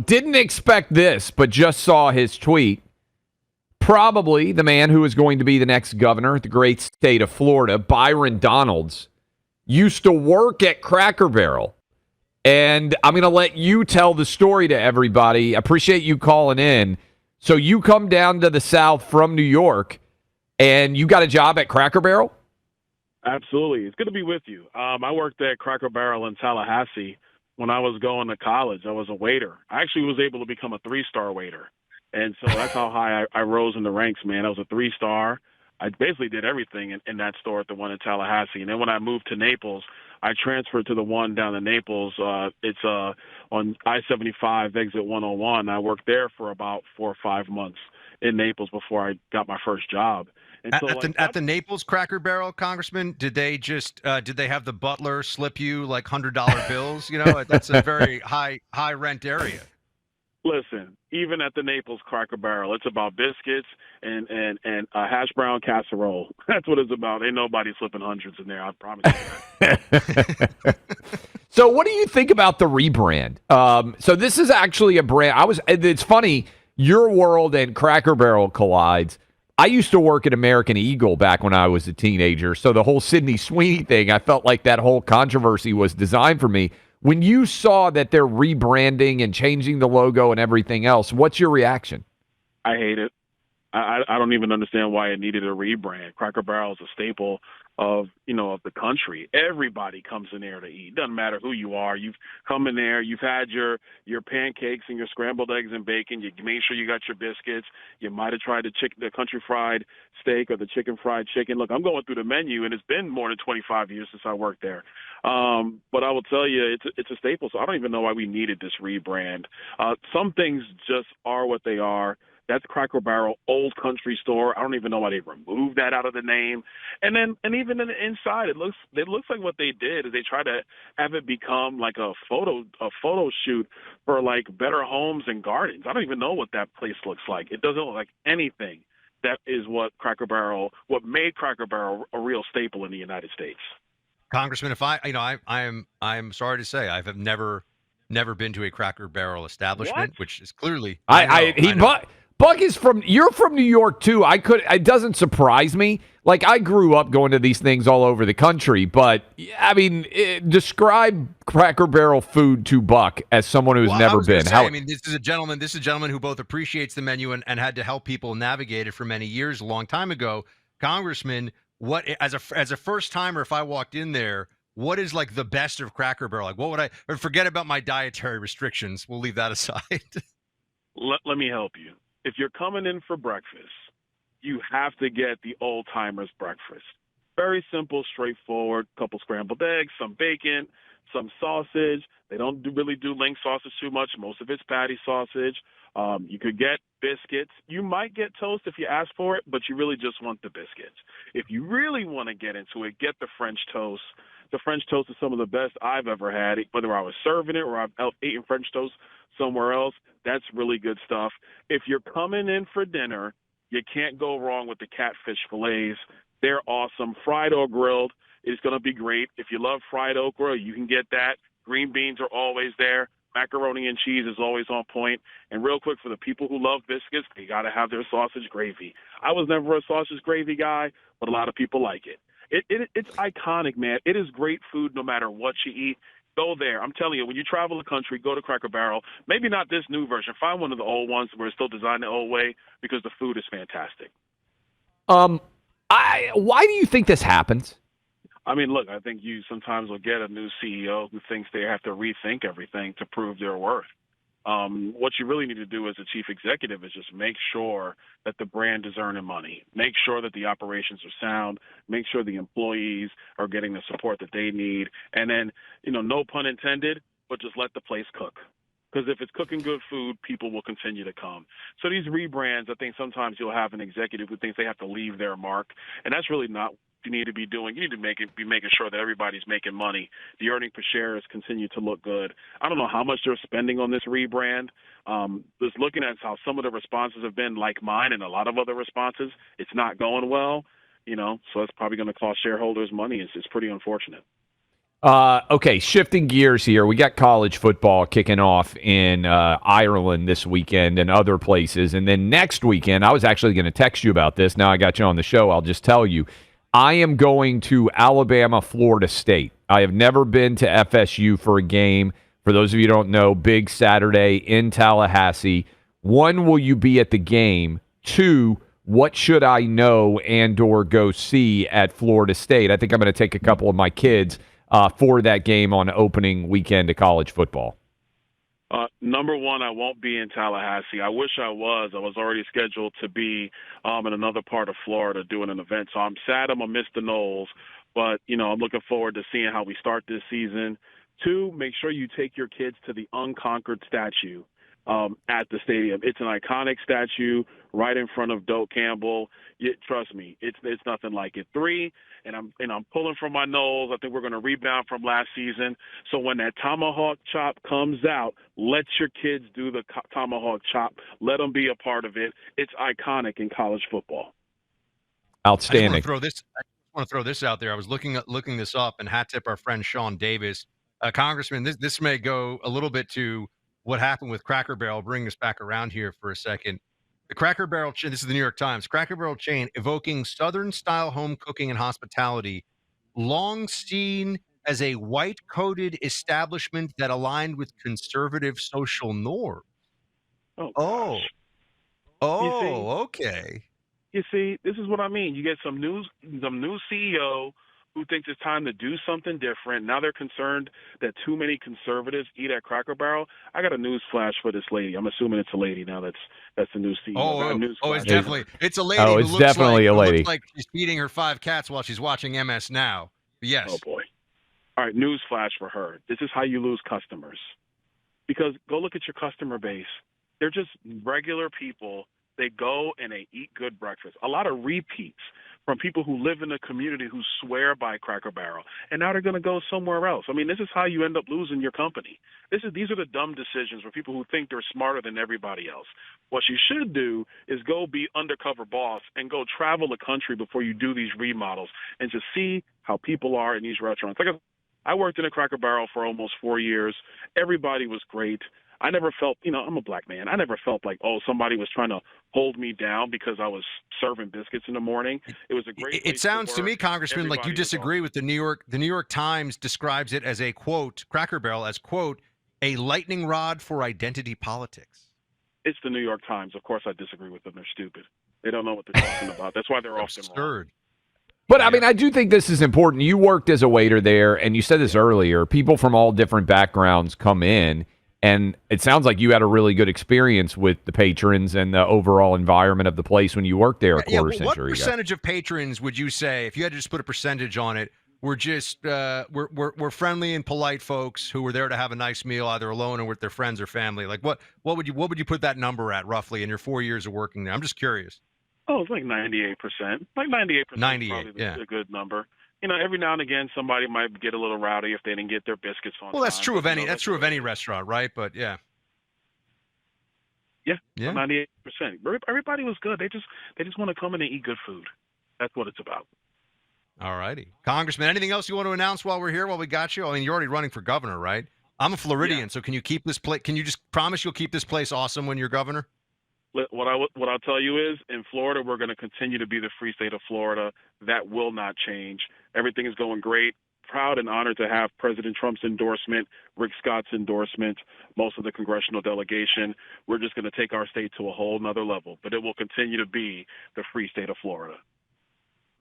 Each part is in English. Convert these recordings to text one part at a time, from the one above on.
didn't expect this, but just saw his tweet. Probably the man who is going to be the next governor of the great state of Florida, Byron Donalds, used to work at Cracker Barrel. And I'm going to let you tell the story to everybody. Appreciate you calling in. So you come down to the South from New York, and you got a job at Cracker Barrel? Absolutely. It's good to be with you. I worked at Cracker Barrel in Tallahassee when I was going to college. I was a waiter. I actually was able to become a 3-star waiter. And so that's how high I rose in the ranks, man. I was a 3-star. I basically did everything in that store at the one in Tallahassee. And then when I moved to Naples, I transferred to the one down in Naples. It's on I-75, exit 101. I worked there for about 4 or 5 months in Naples before I got my first job. And at the Naples Cracker Barrel, Congressman, did they have the butler slip you like $100 bills? You know, that's a very high rent area. Listen, even at the Naples Cracker Barrel, it's about biscuits and a hash brown casserole. That's what it's about. Ain't nobody slipping hundreds in there, I promise you that. So what do you think about the rebrand? So this is actually a brand. It's funny, your world and Cracker Barrel collides. I used to work at American Eagle back when I was a teenager, so the whole Sydney Sweeney thing, I felt like that whole controversy was designed for me. When you saw that they're rebranding and changing the logo and everything else, what's your reaction? I hate it. I don't even understand why it needed a rebrand. Cracker Barrel is a staple of the country. Everybody comes in there to eat. Doesn't matter who you are. You've come in there. You've had your pancakes and your scrambled eggs and bacon. You made sure you got your biscuits. You might have tried the country fried steak or the chicken fried chicken. Look, I'm going through the menu, and it's been more than 25 years since I worked there. But I will tell you, it's a staple. So I don't even know why we needed this rebrand. Some things just are what they are. That's Cracker Barrel, Old Country Store. I don't even know why they removed that out of the name. And even in the inside, it looks like what they did is they tried to have it become like a photo shoot for like Better Homes and Gardens. I don't even know what that place looks like. It doesn't look like anything. That is what made Cracker Barrel a real staple in the United States. Congressman, if I'm sorry to say, I've never been to a Cracker Barrel establishment, which is clearly Buck is you're from New York too. It doesn't surprise me. Like, I grew up going to these things all over the country, but I mean, describe Cracker Barrel food to Buck as someone who's never been. This is a gentleman who both appreciates the menu and had to help people navigate it for many years, a long time ago. Congressman, what as a first timer, if I walked in there, what is like the best of Cracker Barrel? Like, what would or forget about my dietary restrictions? We'll leave that aside. Let me help you. If you're coming in for breakfast, you have to get the old timers breakfast. Very simple, straightforward, couple scrambled eggs, some bacon, some sausage. They don't really do link sausage too much. Most of it's patty sausage. You could get biscuits. You might get toast if you ask for it, but you really just want the biscuits. If you really want to get into it, get the French toast. The French toast is some of the best I've ever had, whether I was serving it or I've eaten French toast somewhere else. That's really good stuff. If you're coming in for dinner, you can't go wrong with the catfish fillets. They're awesome. Fried or grilled is going to be great. If you love fried okra, you can get that. Green beans are always there. Macaroni and cheese is always on point. And real quick, for the people who love biscuits, they got to have their sausage gravy. I was never a sausage gravy guy, but a lot of people like it. It's iconic, man. It is great food no matter what you eat. Go there. I'm telling you, when you travel the country, go to Cracker Barrel. Maybe not this new version. Find one of the old ones where it's still designed the old way, because the food is fantastic. Why do you think this happens? I mean, look, I think you sometimes will get a new CEO who thinks they have to rethink everything to prove their worth. What you really need to do as a chief executive is just make sure that the brand is earning money. Make sure that the operations are sound. Make sure the employees are getting the support that they need. And then, no pun intended, but just let the place cook. Because if it's cooking good food, people will continue to come. So these rebrands, I think sometimes you'll have an executive who thinks they have to leave their mark. And that's really not what you need to be doing. You need to be making sure that everybody's making money. The earning per share has continued to look good. I don't know how much they're spending on this rebrand. Just looking at how some of the responses have been, like mine and a lot of other responses, it's not going well. So it's probably going to cost shareholders money. It's pretty unfortunate. Okay, shifting gears here. We got college football kicking off in Ireland this weekend and other places. And then next weekend, I was actually going to text you about this. Now I got you on the show. I'll just tell you. I am going to Alabama, Florida State. I have never been to FSU for a game. For those of you who don't know, big Saturday in Tallahassee. One, will you be at the game? Two, what should I know and or go see at Florida State? I think I'm going to take a couple of my kids for that game on opening weekend of college football. Number one, I won't be in Tallahassee. I wish I was. I was already scheduled to be in another part of Florida doing an event. So I'm sad I'm going to miss the Knowles, but, I'm looking forward to seeing how we start this season. Two, make sure you take your kids to the Unconquered statue at the stadium. It's an iconic statue right in front of Doak Campbell. Trust me, it's nothing like it. Three, and I'm pulling from my nose. I think we're going to rebound from last season. So when that tomahawk chop comes out, let your kids do the tomahawk chop. Let them be a part of it. It's iconic in college football. Outstanding. I just want to throw this out there. I was looking this up, and hat tip our friend Sean Davis. Congressman, this may go a little bit to what happened with Cracker Barrel. Bring us back around here for a second. The Cracker Barrel chain, this is the New York Times, Cracker Barrel chain evoking Southern-style home cooking and hospitality, long seen as a white-coated establishment that aligned with conservative social norms. Oh, okay. You see, this is what I mean. You get some new CEO who thinks it's time to do something different. Now they're concerned that too many conservatives eat at Cracker Barrel. I got a news flash for this lady. I'm assuming it's a lady now. That's the new CEO. It's a lady. Oh, who it's looks definitely like, a lady. Who looks like she's feeding her 5 cats while she's watching MS Now. Yes. Oh boy. All right, news flash for her. This is how you lose customers. Because go look at your customer base. They're just regular people. They go and they eat good breakfast. A lot of repeats from people who live in the community who swear by Cracker Barrel, and now they're going to go somewhere else. I mean, this is how you end up losing your company. These are the dumb decisions for people who think they're smarter than everybody else. What you should do is go be undercover boss and go travel the country before you do these remodels and just see how people are in these restaurants. Like I worked in a Cracker Barrel for almost 4 years. Everybody was great. I never felt, I'm a black man. I never felt like, somebody was trying to hold me down because I was serving biscuits in the morning. It was a great. It sounds to me, Congressman, like you disagree with the New York Times describes it as a quote, Cracker Barrel as quote, a lightning rod for identity politics. It's the New York Times. Of course, I disagree with them. They're stupid. They don't know what they're talking about. That's why they're often wrong. But, I mean, I do think this is important. You worked as a waiter there, and you said this earlier. People from all different backgrounds come in. And it sounds like you had a really good experience with the patrons and the overall environment of the place when you worked there a quarter century ago. What percentage of patrons would you say, if you had to just put a percentage on it, were just we're friendly and polite folks who were there to have a nice meal, either alone or with their friends or family? Like what would you put that number at roughly in your 4 years of working there? I'm just curious. Oh, it's like 98%. Like 98%. 98, probably a good number. Every now and again, somebody might get a little rowdy if they didn't get their biscuits on time. Well, that's true of any restaurant, right? But yeah. 98%. Everybody was good. They just want to come in and eat good food. That's what it's about. All righty, Congressman. Anything else you want to announce while we're here? While we got you? I mean, you're already running for governor, right? I'm a Floridian, so can you keep this place? Can you just promise you'll keep this place awesome when you're governor? What I'll tell you is, in Florida, we're going to continue to be the free state of Florida. That will not change. Everything is going great. Proud and honored to have President Trump's endorsement, Rick Scott's endorsement, most of the congressional delegation. We're just going to take our state to a whole nother level, but it will continue to be the free state of Florida.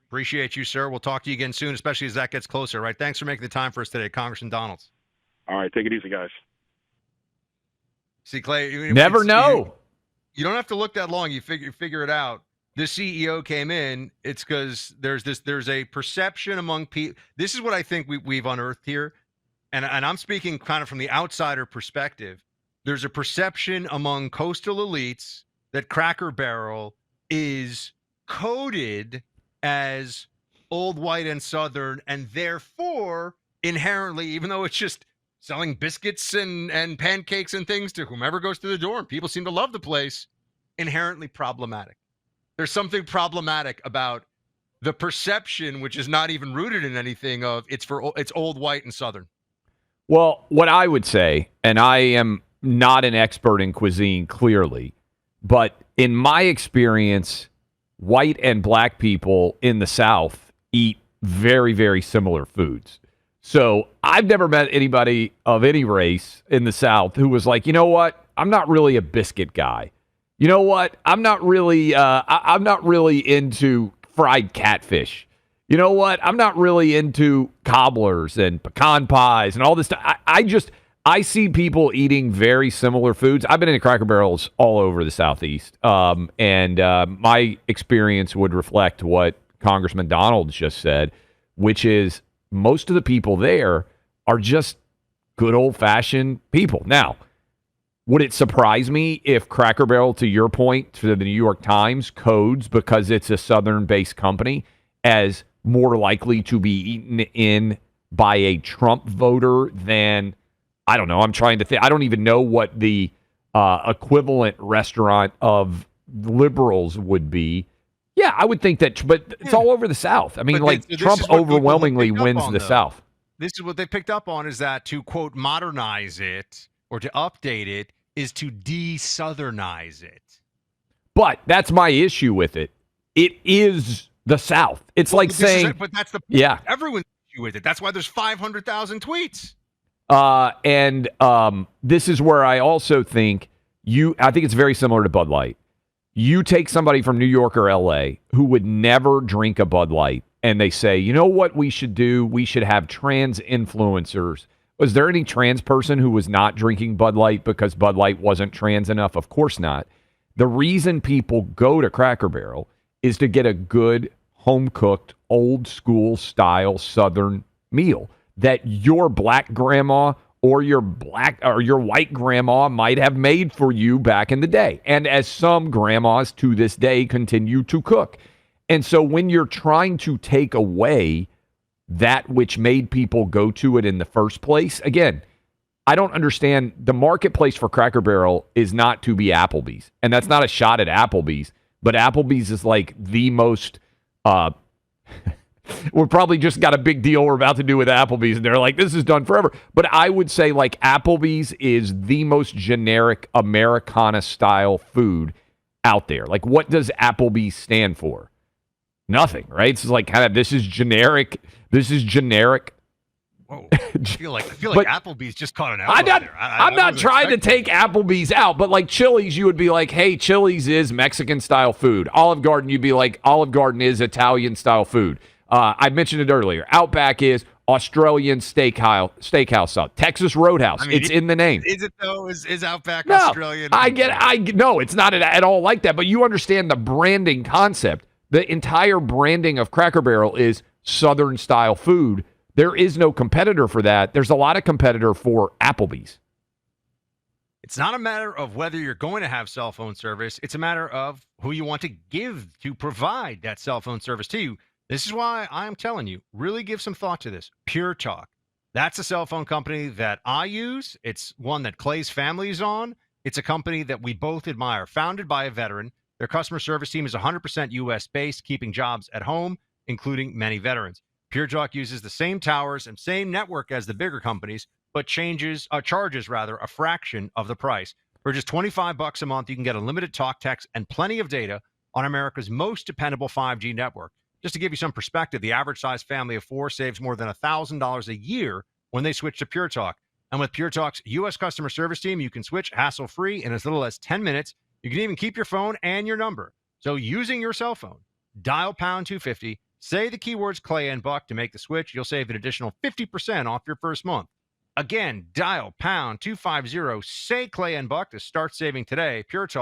Appreciate you, sir. We'll talk to you again soon, especially as that gets closer, right? Thanks for making the time for us today, Congressman Donalds. All right, take it easy, guys. See, Clay, never know. You don't have to look that long. You figure it out. The CEO came in. It's because there's a perception among people. This is what I think we've unearthed here, and I'm speaking kind of from the outsider perspective. There's a perception among coastal elites that Cracker Barrel is coded as old, white, and Southern, and therefore inherently, even though it's just selling biscuits and pancakes and things to whomever goes through the door, and people seem to love the place, inherently problematic. There's something problematic about the perception, which is not even rooted in anything, of it's old, white, and Southern. Well, what I would say, and I am not an expert in cuisine, clearly, but in my experience, white and black people in the South eat very, very similar foods. So I've never met anybody of any race in the South who was like, you know what? I'm not really a biscuit guy. You know what? I'm not really into fried catfish. You know what? I'm not really into cobblers and pecan pies and all this stuff. I see people eating very similar foods. I've been in Cracker Barrels all over the Southeast, and my experience would reflect what Congressman Donalds just said, which is most of the people there are just good old-fashioned people. Now, would it surprise me if Cracker Barrel, to your point, to the New York Times, codes, because it's a Southern-based company, as more likely to be eaten in by a Trump voter than, I don't know, I'm trying to think. I don't even know what the equivalent restaurant of liberals would be. Yeah, I would think that, but it's all over the South. I mean, Trump overwhelmingly wins the South. This is what they picked up on, is that to, quote, modernize it or to update it is to de-Southernize it. But that's my issue with it. It is the South. It's like saying... But that's the point. Yeah. Everyone's issue with it. That's why there's 500,000 tweets. And this is where I also think I think it's very similar to Bud Light. You take somebody from New York or LA who would never drink a Bud Light, and they say, you know what we should do? We should have trans influencers. Was there any trans person who was not drinking Bud Light because Bud Light wasn't trans enough? Of course not. The reason people go to Cracker Barrel is to get a good, home-cooked, old-school style Southern meal that your black grandma or your white grandma might have made for you back in the day. And as some grandmas to this day continue to cook. And so when you're trying to take away that which made people go to it in the first place, again, I don't understand. The marketplace for Cracker Barrel is not to be Applebee's. And that's not a shot at Applebee's, but Applebee's is like the most... we're probably just got a big deal we're about to do with Applebee's, and they're like, this is done forever. But I would say like Applebee's is the most generic Americana-style food out there. Like, what does Applebee's stand for? Nothing, right? It's like kind of, this is generic. Whoa. I feel like Applebee's just caught an elbow there. I'm not trying to take Applebee's out, but like Chili's, you would be like, hey, Chili's is Mexican-style food. Olive Garden, you'd be like, Olive Garden is Italian-style food. I mentioned it earlier. Outback is Australian steakhouse style. Texas Roadhouse. I mean, it's in the name. Is it though? Is Outback Australian? I get it. No, it's not at all like that. But you understand the branding concept. The entire branding of Cracker Barrel is Southern style food. There is no competitor for that. There's a lot of competitor for Applebee's. It's not a matter of whether you're going to have cell phone service. It's a matter of who you want to give to provide that cell phone service to you. This is why I'm telling you, really give some thought to this. Pure Talk. That's a cell phone company that I use. It's one that Clay's family is on. It's a company that we both admire. Founded by a veteran. Their customer service team is 100% U.S.-based, keeping jobs at home, including many veterans. Pure Talk uses the same towers and same network as the bigger companies, but charges a fraction of the price. For just $25 a month, you can get unlimited talk, text, and plenty of data on America's most dependable 5G network. Just to give you some perspective, the average size family of four saves more than $1,000 a year when they switch to Pure Talk. And with Pure Talk's U.S. customer service team, you can switch hassle-free in as little as 10 minutes. You can even keep your phone and your number. So using your cell phone, dial pound 250, say the keywords Clay and Buck to make the switch. You'll save an additional 50% off your first month. Again, dial pound 250, say Clay and Buck to start saving today. Pure Talk.